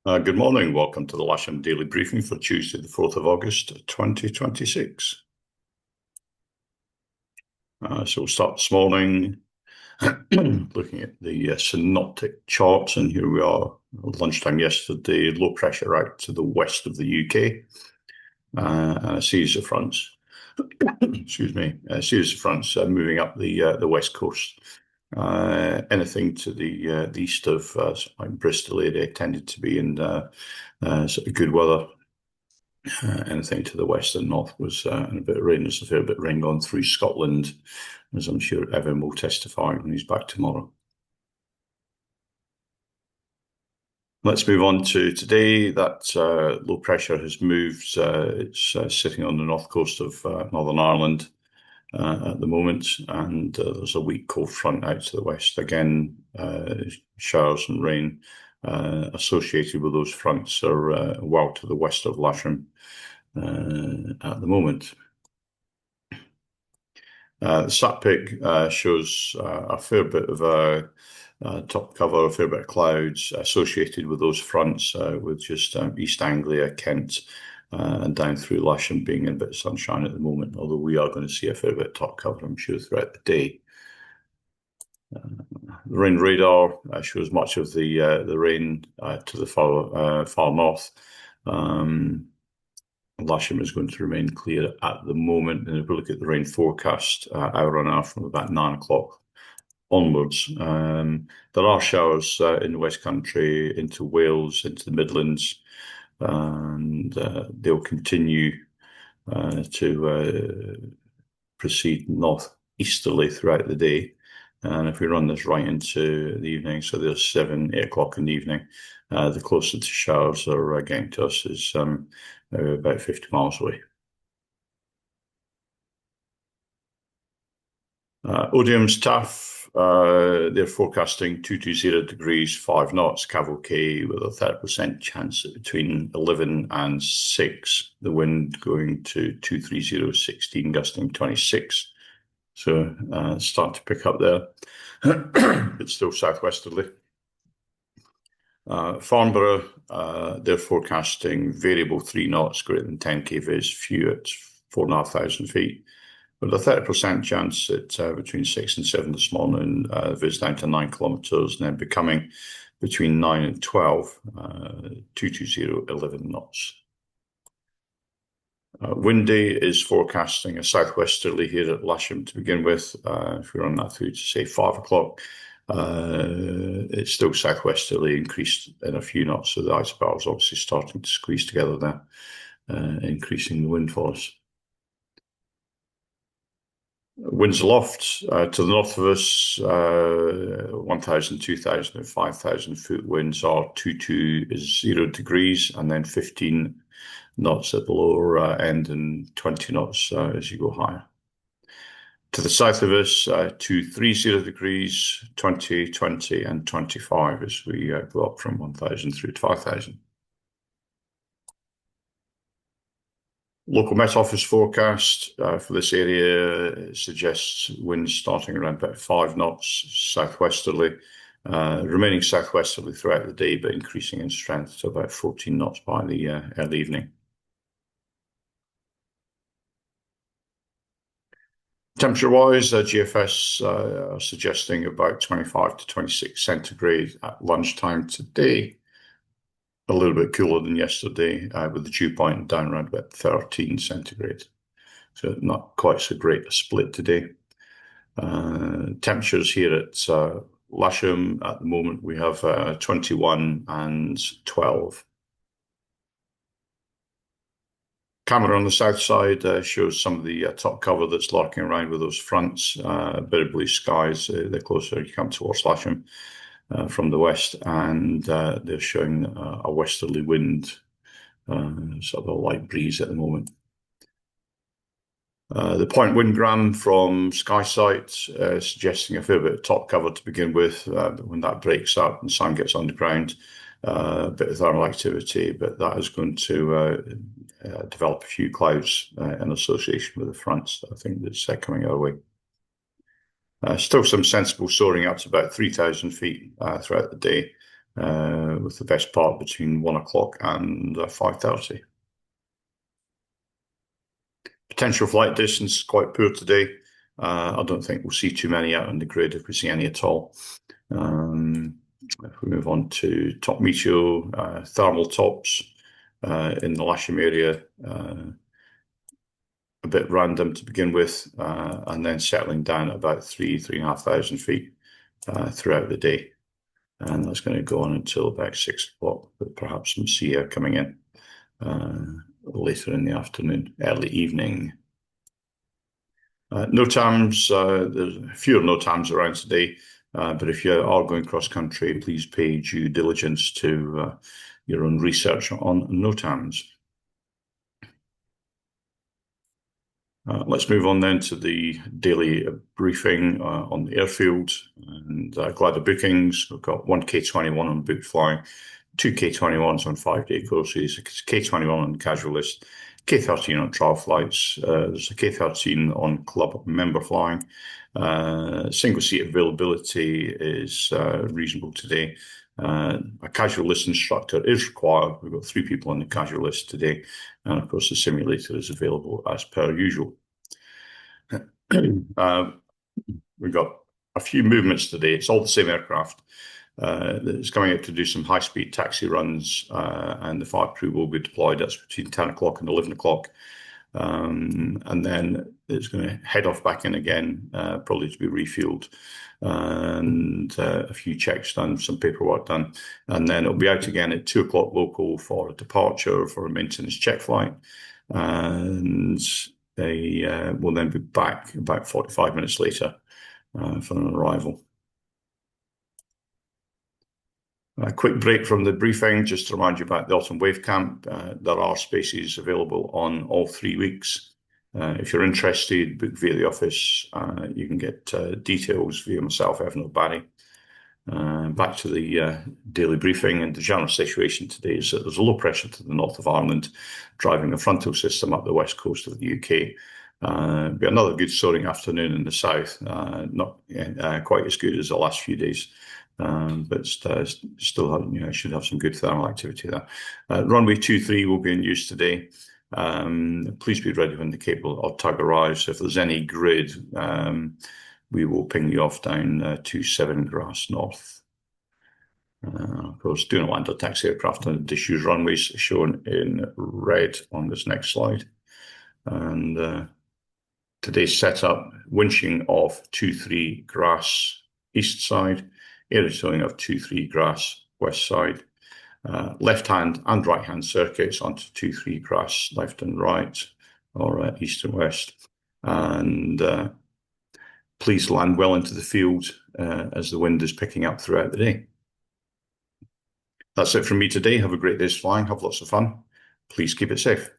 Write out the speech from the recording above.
Good morning. Welcome to the Lasham Daily Briefing for Tuesday, the 4th of August, 2026. So we'll start this morning looking at the Synoptic charts, and here we are at lunchtime yesterday, low pressure out to the west of the UK, and a series of fronts, excuse me, a series of fronts moving up the west coast. Anything to the east of like Bristol area tended to be in sort of good weather. Anything to the west and north was in a bit of rain. There's a fair bit of rain going through Scotland, as I'm sure Evan will testify when he's back tomorrow. Let's move on to today. That low pressure has moved. It's sitting on the north coast of Northern Ireland at the moment, and there's a weak cold front out to the west. Again, showers and rain associated with those fronts are well to the west of Lasham at the moment. The SatPic shows a fair bit of top cover, a fair bit of clouds associated with those fronts, with just East Anglia, Kent, and down through Lasham being in a bit of sunshine at the moment, although we are going to see a fair bit of top cover, I'm sure, throughout the day. The rain radar shows much of the rain to the far north. Lasham is going to remain clear at the moment, and if we look at the rain forecast hour on hour from about 9 o'clock onwards, there are showers in the West Country, into Wales, into the Midlands, and they'll continue to proceed northeasterly throughout the day. And if we run this right into the evening, so there's 7, 8 o'clock in the evening, the closest showers are getting to us is about 50 miles away. Odium's tough. They're forecasting 220 degrees, 5 knots, cavalcade with a 30% chance at between 11 and 6. The wind going to 230, 16, gusting 26. So start to pick up there. It's still southwesterly. Farnborough, they're forecasting variable 3 knots, greater than 10 kVs, few at 4,500 feet. With a 30% chance at between 6 and 7 this morning, viz down to 9 kilometres, and then becoming between 9 and 12, 220, 11 knots. Windy is forecasting a southwesterly here at Lasham to begin with. If we run that through to say 5 o'clock, it's still southwesterly, increased in a few knots, so the ice bar is obviously starting to squeeze together there, increasing the wind for us. Winds aloft to the north of us, 1,000, 2,000 and 5,000 foot winds are 220 degrees, and then 15 knots at the lower end and 20 knots as you go higher. To the south of us, 230 degrees, 20, 20 and 25 as we go up from 1,000 through to 5,000. Local Met Office forecast for this area suggests winds starting around about 5 knots southwesterly, remaining southwesterly throughout the day, but increasing in strength to about 14 knots by the early evening. Temperature-wise, GFS are suggesting about 25 to 26 centigrade at lunchtime today. A little bit cooler than yesterday, with the dew point down around about 13 centigrade. So not quite so great a split today. Temperatures here at Lasham at the moment, we have 21 and 12. Camera on the south side shows some of the top cover that's lurking around with those fronts. A bit of blue skies the closer you come towards Lasham from the west, and they're showing a westerly wind, sort of a light breeze at the moment. The point windgram from SkySight suggesting a fair bit of top cover to begin with, but when that breaks up and sun gets underground, a bit of thermal activity, but that is going to develop a few clouds in association with the fronts, I think, that's coming our way. Still some sensible soaring up to about 3,000 feet throughout the day, with the best part between 1 o'clock and 5:30. Potential flight distance is quite poor today. I don't think we'll see too many out on the grid, if we see any at all. If we move on to top meteo, thermal tops in the Lasham area, a bit random to begin with, and then settling down at about 3,500 feet throughout the day. And that's going to go on until about 6 o'clock, with perhaps some sea air coming in later in the afternoon, early evening. NOTAMS, there's fewer NOTAMS around today, but if you are going cross-country, please pay due diligence to your own research on NOTAMS. Let's move on then to the daily briefing on the Airfield, and glad the bookings. We've got one K21 on booked flying, two K21s on 5-day courses, a K21 on casual list, K13 on trial flights. There's a K13 on club member flying. Single seat availability is reasonable today. A casual list instructor is required. We've got 3 people on the casual list today, and of course the simulator is available as per usual. We've got a few movements today. It's all the same aircraft. It's coming out to do some high-speed taxi runs, and the flight crew will be deployed. That's between 10 o'clock and 11 o'clock. And then it's going to head off back in again, probably to be refueled, and a few checks done, some paperwork done. And then it'll be out again at 2 o'clock local for a departure for a maintenance check flight. And they will then be back about 45 minutes later for an arrival. A quick break from the briefing, just to remind you about the Autumn Wave Camp. There are spaces available on all 3 weeks. If you're interested, book via the office. You can get details via myself, Evan or Barry. Back to the daily briefing, and the general situation today is that there's a low pressure to the north of Ireland, driving a frontal system up the west coast of the UK. Be another good soaring afternoon in the south, not quite as good as the last few days. But still should have some good thermal activity there. Runway 23 will be in use today. Please be ready when the cable or tug arrives. If there's any grid, we will ping you off down to 7 Grass North. Of course, do not land a taxi aircraft on the disused runways shown in red on this next slide. And today's setup, winching off 23 Grass east side, area towing of 23 Grass west side, left-hand and right-hand circuits onto 23 Grass left and right, or east and west. And please land well into the field as the wind is picking up throughout the day. That's it from me today. Have a great day's flying. Have lots of fun. Please keep it safe.